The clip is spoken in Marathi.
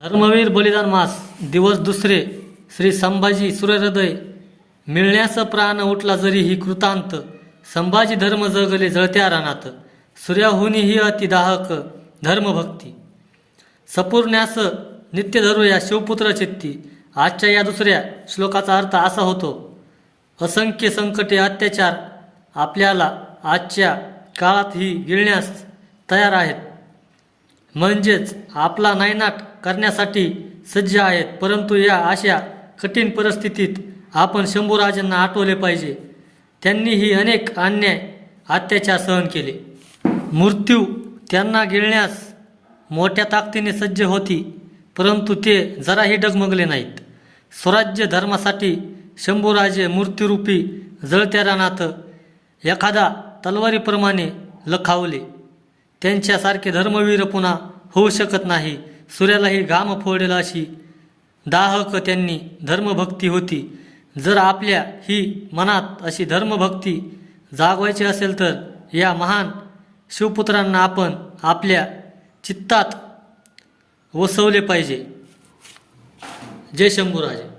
धर्मवीर बलिदान मास दिवस दुसरे. श्री संभाजी सूर्यहृदय मिळण्यास प्राण उठला जरी ही कृतांत. संभाजी धर्म जगले जळत्या रानात. सूर्याहुनी ही अति दाहक धर्मभक्ती. सपूर्ण्यास नित्य धरूया शिवपुत्र चित्ती. आजच्या या दुसऱ्या श्लोकाचा अर्थ असा होतो, असंख्य संकटे अत्याचार आपल्याला आजच्या काळातही गिळण्यास तयार आहेत. म्हणजेच आपला नायनाट करण्यासाठी सज्ज आहेत. परंतु या अशा कठीण परिस्थितीत आपण शंभूराजांना आठवले पाहिजे. त्यांनीही अनेक अन्याय अत्याचार सहन केले. मृत्यू त्यांना गिळण्यास मोठ्या ताकदीने सज्ज होती, परंतु ते जराही डगमगले नाहीत. स्वराज्य धर्मासाठी शंभूराजे मृत्यूरूपी जळत्या रानात एखादा तलवारीप्रमाणे लखावले. त्यांच्यासारखे धर्मवीर पुन्हा होऊ शकत नाही. सूर्यालाही घाम फोडेल अशी दाहक त्यांनी धर्मभक्ती होती. जर आपल्या ही मनात अशी धर्मभक्ती जागवायची असेल तर या महान शिवपुत्रांना आपण आपल्या चित्तात वसवले पाहिजे. जय शंभूराजे.